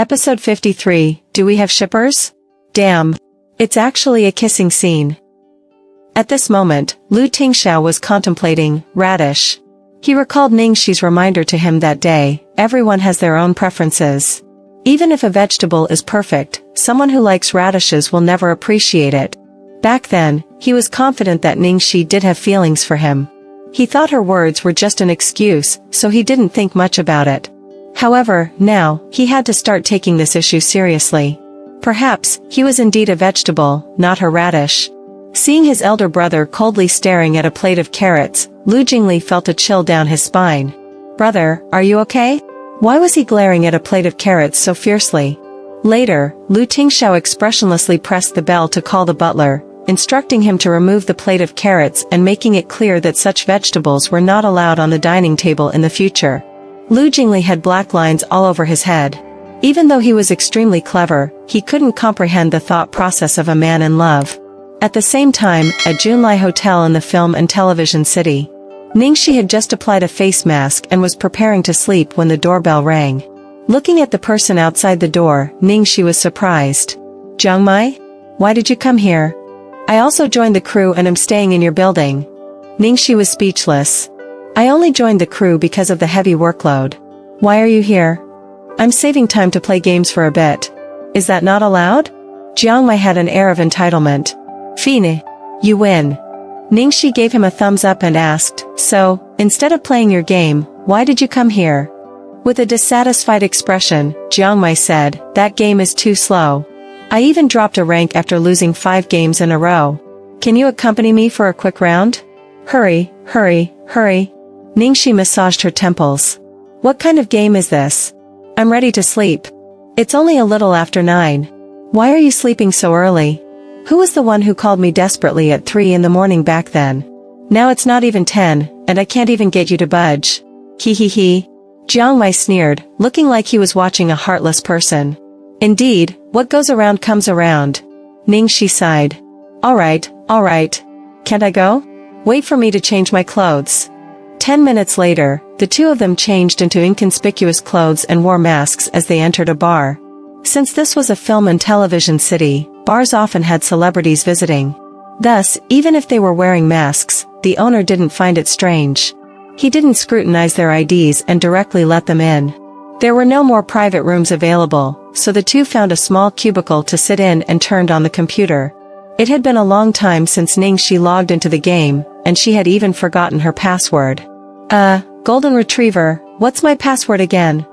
Episode 53, Do We Have Shippers? Damn. It's actually a kissing scene. At this moment, Lu Tingxiao was contemplating radish. He recalled Ningxi's reminder to him that day, everyone has their own preferences. Even if a vegetable is perfect, someone who likes radishes will never appreciate it. Back then, he was confident that Ningxi did have feelings for him. He thought her words were just an excuse, so he didn't think much about it. However, now, he had to start taking this issue seriously. Perhaps, he was indeed a vegetable, not her radish. Seeing his elder brother coldly staring at a plate of carrots, Lu Jingli felt a chill down his spine. Brother, are you okay? Why was he glaring at a plate of carrots so fiercely? Later, Lu Tingxiao expressionlessly pressed the bell to call the butler, instructing him to remove the plate of carrots and making it clear that such vegetables were not allowed on the dining table in the future. Lu Jingli had black lines all over his head. Even though he was extremely clever, he couldn't comprehend the thought process of a man in love. At the same time, at Junlai Hotel in the film and television city, Ningxi had just applied a face mask and was preparing to sleep when the doorbell rang. Looking at the person outside the door, Ningxi was surprised. Jiong, why did you come here? I also joined the crew and am staying in your building. Ningxi was speechless. I only joined the crew because of the heavy workload. Why are you here? I'm saving time to play games for a bit. Is that not allowed? Jiong had an air of entitlement. Fine. You win. Ningxi gave him a thumbs up and asked, so, instead of playing your game, why did you come here? With a dissatisfied expression, Jiong said, that game is too slow. I even dropped a rank after losing 5 games in a row. Can you accompany me for a quick round? Hurry, hurry, hurry. Ningxi massaged her temples. What kind of game is this? I'm ready to sleep. It's only a little after 9. Why are you sleeping so early? Who was the one who called me desperately at 3 in the morning back then? Now it's not even 10, and I can't even get you to budge. Hee hee hee. Jiong sneered, looking like he was watching a heartless person. Indeed, what goes around comes around. Ningxi sighed. Alright. Can't I go? Wait for me to change my clothes. 10 minutes later, the two of them changed into inconspicuous clothes and wore masks as they entered a bar. Since this was a film and television city, bars often had celebrities visiting. Thus, even if they were wearing masks, the owner didn't find it strange. He didn't scrutinize their IDs and directly let them in. There were no more private rooms available, so the two found a small cubicle to sit in and turned on the computer. It had been a long time since Ningxi logged into the game, and she had even forgotten her password. Golden Retriever, what's my password again?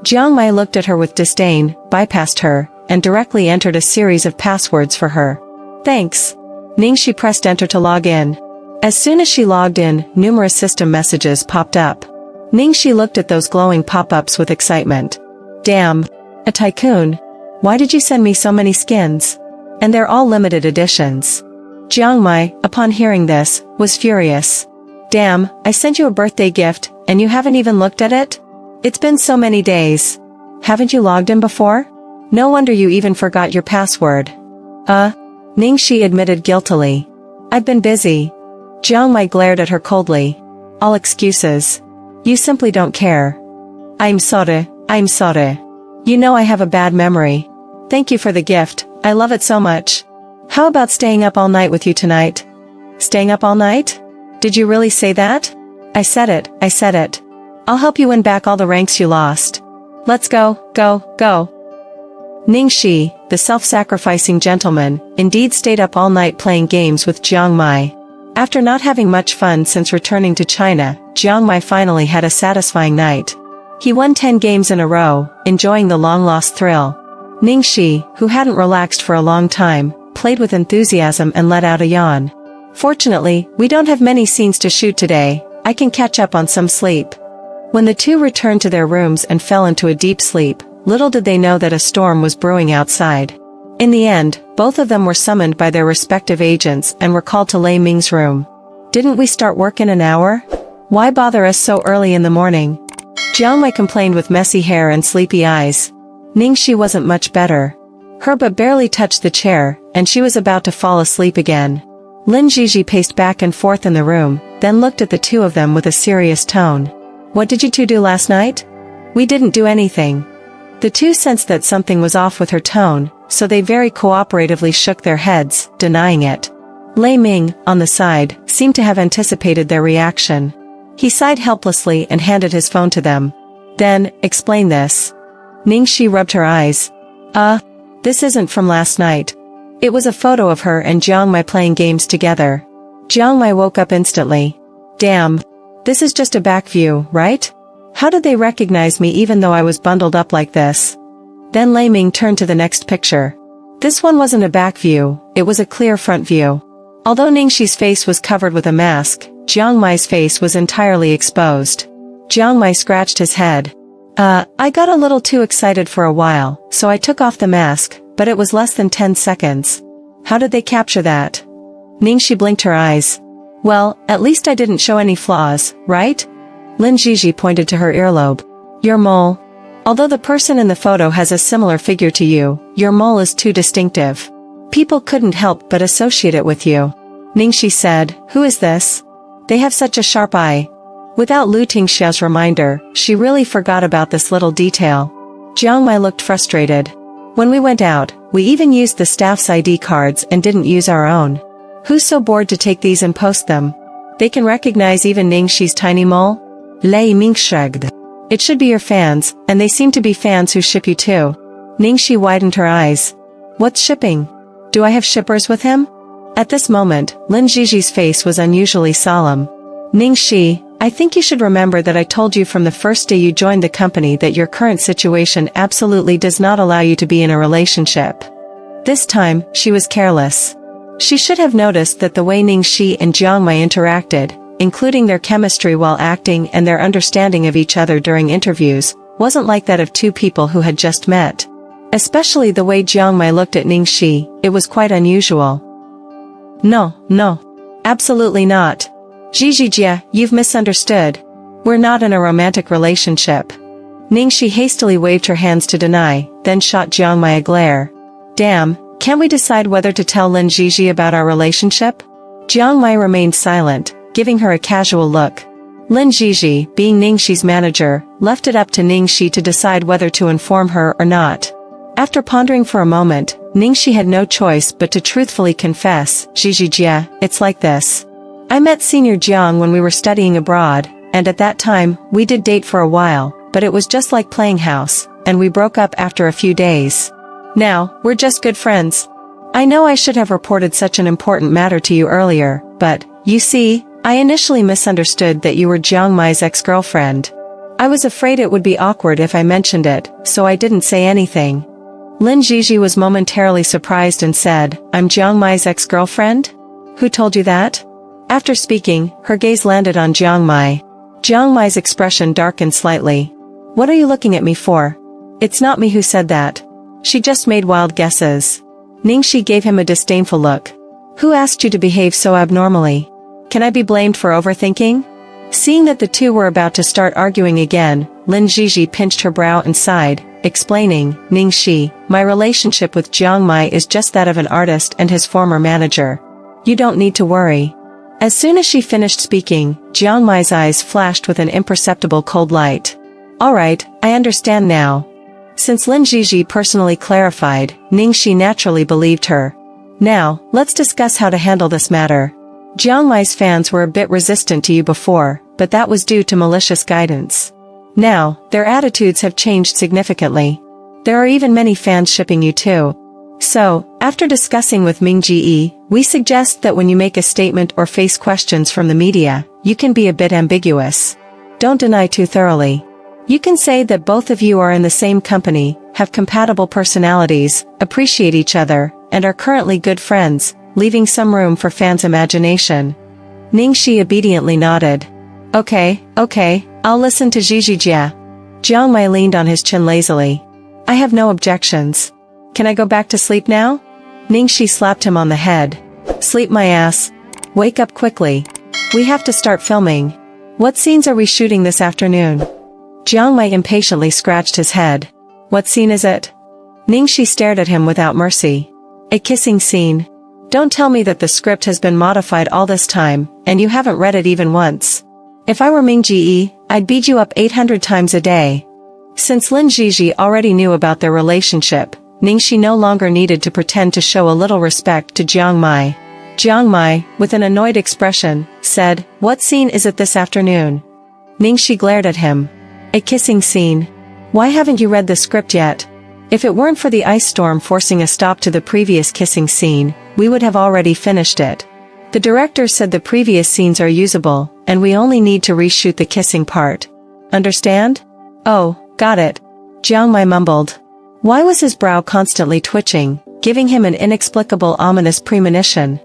Jiong looked at her with disdain, bypassed her, and directly entered a series of passwords for her. Thanks. Ningxi pressed enter to log in. As soon as she logged in, numerous system messages popped up. Ningxi looked at those glowing pop-ups with excitement. Damn. A tycoon. Why did you send me so many skins? And they're all limited editions. Jiong, upon hearing this, was furious. Damn, I sent you a birthday gift, and you haven't even looked at it? It's been so many days. Haven't you logged in before? No wonder you even forgot your password. Ningxi admitted guiltily. I've been busy. Jiong glared at her coldly. All excuses. You simply don't care. I'm sorry. You know I have a bad memory. Thank you for the gift, I love it so much. How about staying up all night with you tonight? Staying up all night? Did you really say that? I said it. I'll help you win back all the ranks you lost. Let's go. Ningxi, the self-sacrificing gentleman, indeed stayed up all night playing games with Jiong. After not having much fun since returning to China, Jiong finally had a satisfying night. He won 10 games in a row, enjoying the long-lost thrill. Ningxi, who hadn't relaxed for a long time, played with enthusiasm and let out a yawn. Fortunately, we don't have many scenes to shoot today, I can catch up on some sleep. When the two returned to their rooms and fell into a deep sleep, little did they know that a storm was brewing outside. In the end, both of them were summoned by their respective agents and were called to Lei Ming's room. Didn't we start work in an hour? Why bother us so early in the morning? Jiong complained with messy hair and sleepy eyes. Ningxi wasn't much better. Her butt barely touched the chair, and she was about to fall asleep again. Lin Jiji paced back and forth in the room, then looked at the two of them with a serious tone. What did you two do last night? We didn't do anything. The two sensed that something was off with her tone, so they very cooperatively shook their heads, denying it. Lei Ming, on the side, seemed to have anticipated their reaction. He sighed helplessly and handed his phone to them. Then, explain this. Ningxi rubbed her eyes. This isn't from last night. It was a photo of her and Jiong Mai playing games together. Jiong Mai woke up instantly. Damn. This is just a back view, right? How did they recognize me even though I was bundled up like this? Then Lei Ming turned to the next picture. This one wasn't a back view, it was a clear front view. Although Ningxi's face was covered with a mask, Jiong Mai's face was entirely exposed. Jiong Mai scratched his head. I got a little too excited for a while, so I took off the mask, but it was less than 10 seconds. How did they capture that? Ningxi blinked her eyes. Well, at least I didn't show any flaws, right? Lin Jiji pointed to her earlobe. Your mole. Although the person in the photo has a similar figure to you, your mole is too distinctive. People couldn't help but associate it with you. Ningxi said, who is this? They have such a sharp eye. Without Lu Tingxiao's reminder, she really forgot about this little detail. Jiong Mai looked frustrated. When we went out, we even used the staff's ID cards and didn't use our own. Who's so bored to take these and post them? They can recognize even Ningxi's tiny mole? Lei Ming shrugged. It should be your fans, and they seem to be fans who ship you too. Ningxi widened her eyes. What's shipping? Do I have shippers with him? At this moment, Lin Jiji's face was unusually solemn. Ningxi, I think you should remember that I told you from the first day you joined the company that your current situation absolutely does not allow you to be in a relationship. This time, she was careless. She should have noticed that the way Ningxi and Jiong Mai interacted, including their chemistry while acting and their understanding of each other during interviews, wasn't like that of two people who had just met. Especially the way Jiong Mai looked at Ningxi, it was quite unusual. No. Absolutely not. Jijijia, you've misunderstood. We're not in a romantic relationship. Ningxi hastily waved her hands to deny, then shot Jiong Mai a glare. Damn, can't we decide whether to tell Lin Jiji about our relationship? Jiong Mai remained silent, giving her a casual look. Lin Jiji, being Ningxi's manager, left it up to Ningxi to decide whether to inform her or not. After pondering for a moment, Ningxi had no choice but to truthfully confess, Jijijia, it's like this. I met Senior Jiong when we were studying abroad, and at that time, we did date for a while, but it was just like playing house, and we broke up after a few days. Now, we're just good friends. I know I should have reported such an important matter to you earlier, but, you see, I initially misunderstood that you were Jiong Mai's ex-girlfriend. I was afraid it would be awkward if I mentioned it, so I didn't say anything. Lin Jiji was momentarily surprised and said, I'm Jiong Mai's ex-girlfriend? Who told you that? After speaking, her gaze landed on Jiong Mai. Jiong Mai's expression darkened slightly. What are you looking at me for? It's not me who said that. She just made wild guesses. Ningxi gave him a disdainful look. Who asked you to behave so abnormally? Can I be blamed for overthinking? Seeing that the two were about to start arguing again, Lin Jiji pinched her brow and sighed, explaining, Ningxi, my relationship with Jiong Mai is just that of an artist and his former manager. You don't need to worry. As soon as she finished speaking, Jiong Mai's eyes flashed with an imperceptible cold light. Alright, I understand now. Since Lin Jiji personally clarified, Ningxi naturally believed her. Now, let's discuss how to handle this matter. Jiong Mai's fans were a bit resistant to you before, but that was due to malicious guidance. Now, their attitudes have changed significantly. There are even many fans shipping you too. So, after discussing with Ming Ji, we suggest that when you make a statement or face questions from the media, you can be a bit ambiguous. Don't deny too thoroughly. You can say that both of you are in the same company, have compatible personalities, appreciate each other, and are currently good friends, leaving some room for fans' imagination. Ningxi obediently nodded. Okay, I'll listen to Jijijia. Jiong Mai leaned on his chin lazily. I have no objections. Can I go back to sleep now? Ningxi slapped him on the head. Sleep my ass. Wake up quickly. We have to start filming. What scenes are we shooting this afternoon? Jiong Mai impatiently scratched his head. What scene is it? Ningxi stared at him without mercy. A kissing scene. Don't tell me that the script has been modified all this time, and you haven't read it even once. If I were Ming Ji, I'd beat you up 800 times a day. Since Lin Zhizhi already knew about their relationship, Ningxi no longer needed to pretend to show a little respect to Jiong Mai. Jiong Mai, with an annoyed expression, said, "What scene is it this afternoon?" Ningxi glared at him. "A kissing scene. Why haven't you read the script yet? If it weren't for the ice storm forcing a stop to the previous kissing scene, we would have already finished it. The director said the previous scenes are usable, and we only need to reshoot the kissing part. Understand?" "Oh, got it," Jiang Mai mumbled. Why was his brow constantly twitching, giving him an inexplicable ominous premonition?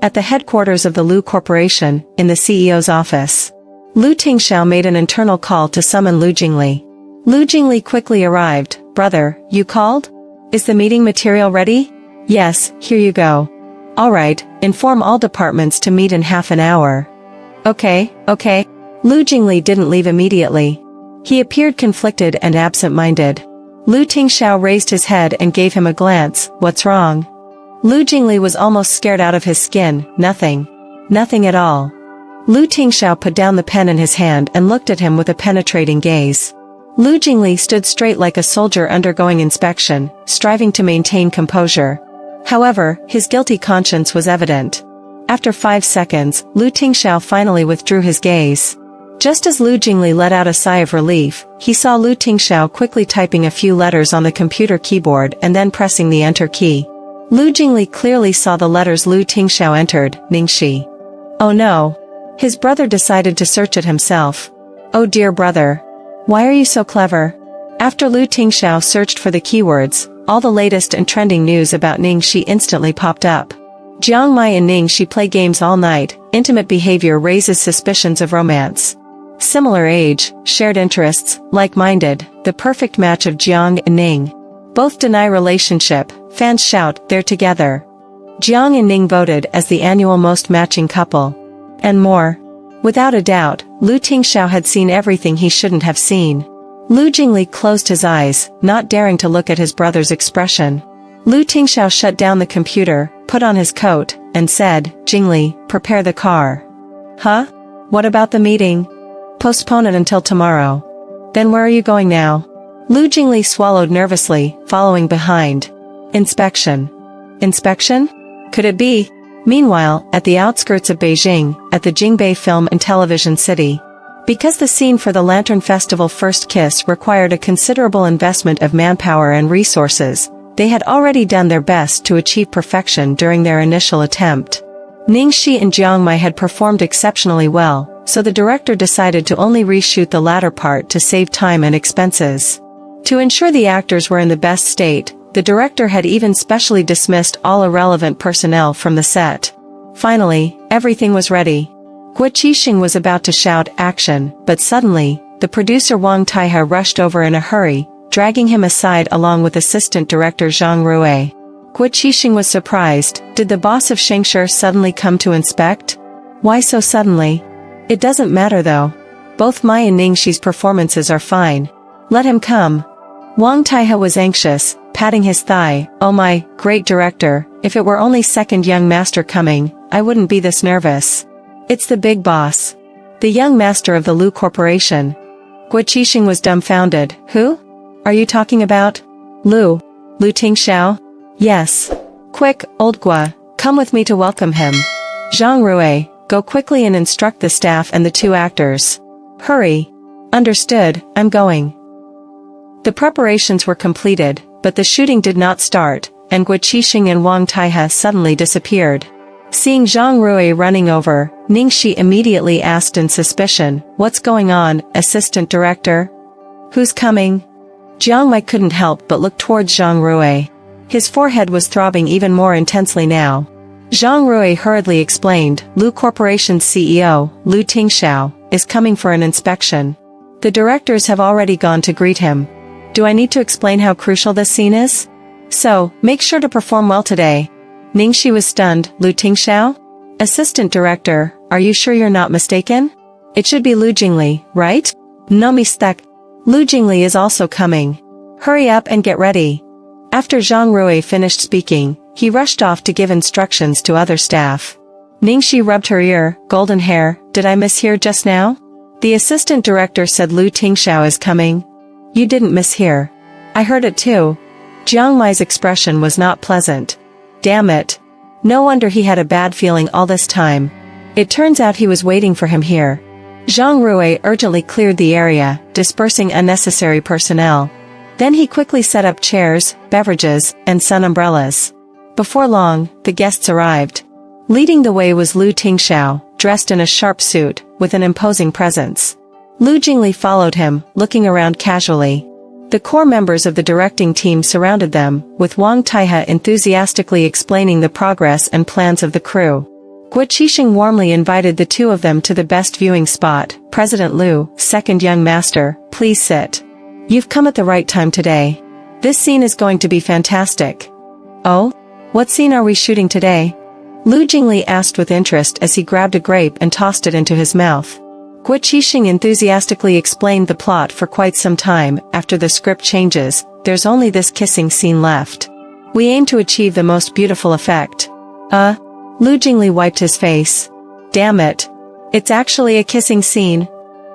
At the headquarters of the Lu Corporation, in the CEO's office, Lu Tingxiao made an internal call to summon Lu Jingli. Lu Jingli quickly arrived. "Brother, you called? Is the meeting material ready?" "Yes, here you go." "Alright, inform all departments to meet in half an hour." Okay. Lu Jingli didn't leave immediately. He appeared conflicted and absent-minded. Lu Tingxiao raised his head and gave him a glance. "What's wrong?" Lu Jingli was almost scared out of his skin. Nothing. Nothing at all." Lu Tingxiao put down the pen in his hand and looked at him with a penetrating gaze. Lu Jingli stood straight like a soldier undergoing inspection, striving to maintain composure. However, his guilty conscience was evident. After 5 seconds, Lu Tingxiao finally withdrew his gaze. Just as Lu Jingli let out a sigh of relief, he saw Lu Tingxiao quickly typing a few letters on the computer keyboard and then pressing the enter key. Lu Jingli clearly saw the letters Lu Tingxiao entered, Ningxi. Oh no. His brother decided to search it himself. Oh dear brother. Why are you so clever? After Lu Tingxiao searched for the keywords, all the latest and trending news about Ningxi instantly popped up. Jiong Mai and Ningxi play games all night, intimate behavior raises suspicions of romance. Similar age, shared interests, like-minded, the perfect match of Jiong and Ning. Both deny relationship, fans shout, they're together. Jiong and Ning voted as the annual most matching couple. And more. Without a doubt, Lu Tingxiao had seen everything he shouldn't have seen. Lu Jingli closed his eyes, not daring to look at his brother's expression. Lu Tingxiao shut down the computer, put on his coat, and said, "Jingli, prepare the car." "Huh? What about the meeting?" "Postpone it until tomorrow." "Then where are you going now?" Lu Jingli swallowed nervously, following behind. Inspection. Inspection? Could it be? Meanwhile, at the outskirts of Beijing, at the Jingbei Film and Television City. Because the scene for the Lantern Festival First Kiss required a considerable investment of manpower and resources, they had already done their best to achieve perfection during their initial attempt. Ningxi and Jiong Mai had performed exceptionally well, so the director decided to only reshoot the latter part to save time and expenses. To ensure the actors were in the best state, the director had even specially dismissed all irrelevant personnel from the set. Finally, everything was ready. Guo Qixing was about to shout action, but suddenly, the producer Wang Taihe rushed over in a hurry, dragging him aside along with assistant director Zhang Rui. Guo Qixing was surprised. Did the boss of Shengshi suddenly come to inspect? Why so suddenly? It doesn't matter though. Both Mai and Ningxi's performances are fine. Let him come. Wang Taihe was anxious, patting his thigh. Oh my, great director, if it were only second young master coming, I wouldn't be this nervous. It's the big boss. The young master of the Lu Corporation. Guo Qixing was dumbfounded. Who? Are you talking about? Lu Tingxiao? Yes. Quick, old Guo, come with me to welcome him. Zhang Rui, go quickly and instruct the staff and the 2 actors. Hurry. Understood, I'm going. The preparations were completed, but the shooting did not start, and Guo Qixing and Wang Taihe suddenly disappeared. Seeing Zhang Rui running over, Ningxi immediately asked in suspicion, "What's going on, assistant director? Who's coming?" Jiong Mai couldn't help but look towards Zhang Rui. His forehead was throbbing even more intensely now. Zhang Rui hurriedly explained, Lu Corporation's CEO, Lu Tingxiao, is coming for an inspection. The directors have already gone to greet him. Do I need to explain how crucial this scene is? So, make sure to perform well today. Ningxi was stunned. Lu Tingxiao? Assistant director, are you sure you're not mistaken? It should be Lu Jingli, right? No mistake. Lu Jingli is also coming. Hurry up and get ready. After Zhang Rui finished speaking, he rushed off to give instructions to other staff. Ningxi rubbed her ear. Golden hair, did I mishear just now? The assistant director said Lu Tingxiao is coming. You didn't mishear. I heard it too. Jiong Mai's expression was not pleasant. Damn it. No wonder he had a bad feeling all this time. It turns out he was waiting for him here. Zhang Rui urgently cleared the area, dispersing unnecessary personnel. Then he quickly set up chairs, beverages, and sun umbrellas. Before long, the guests arrived. Leading the way was Lu Tingxiao, dressed in a sharp suit, with an imposing presence. Lu Jingli followed him, looking around casually. The core members of the directing team surrounded them, with Wang Taihe enthusiastically explaining the progress and plans of the crew. Guo Qixing warmly invited the two of them to the best viewing spot. President Lu, second young master, please sit. You've come at the right time today. This scene is going to be fantastic. Oh? What scene are we shooting today? Lu Jingli asked with interest as he grabbed a grape and tossed it into his mouth. Guo Qixing enthusiastically explained the plot for quite some time. After the script changes, there's only this kissing scene left. We aim to achieve the most beautiful effect. Lu Jingli wiped his face. Damn it. It's actually a kissing scene.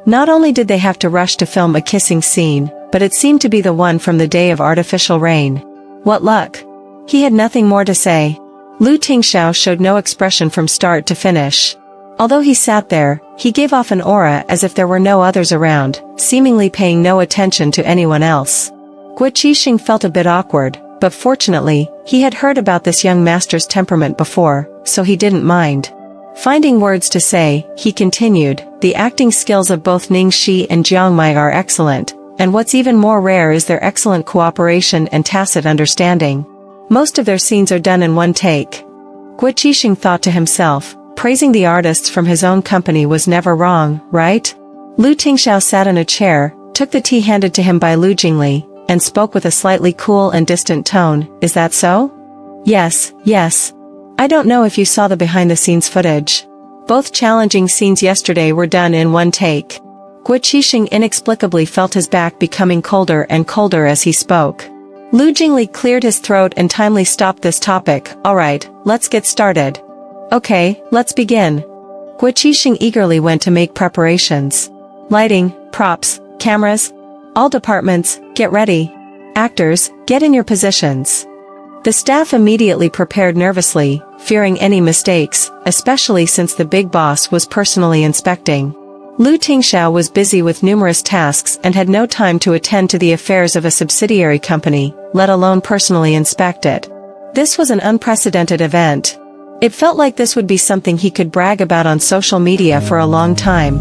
Not only did they have to rush to film a kissing scene, but it seemed to be the one from the day of artificial rain. What luck. He had nothing more to say. Lu Tingxiao showed no expression from start to finish. Although he sat there, he gave off an aura as if there were no others around, seemingly paying no attention to anyone else. Guo Qixing felt a bit awkward, but fortunately, he had heard about this young master's temperament before, so he didn't mind. Finding words to say, he continued, the acting skills of both Ning Shi and Jiong Mai are excellent, and what's even more rare is their excellent cooperation and tacit understanding. Most of their scenes are done in one take. Guo Qixing thought to himself, praising the artists from his own company was never wrong, right? Lu Tingxiao sat in a chair, took the tea handed to him by Lu Jingli, and spoke with a slightly cool and distant tone. Is that so? Yes. I don't know if you saw the behind-the-scenes footage. Both challenging scenes yesterday were done in one take. Guo Qixing inexplicably felt his back becoming colder and colder as he spoke. Lu Jingli cleared his throat and timely stopped this topic. Alright, let's get started. Okay, let's begin. Guo Qixing eagerly went to make preparations. Lighting, props, cameras. All departments, get ready. Actors, get in your positions. The staff immediately prepared nervously, fearing any mistakes, especially since the big boss was personally inspecting. Lu Tingxiao was busy with numerous tasks and had no time to attend to the affairs of a subsidiary company, let alone personally inspect it. This was an unprecedented event. It felt like this would be something he could brag about on social media for a long time.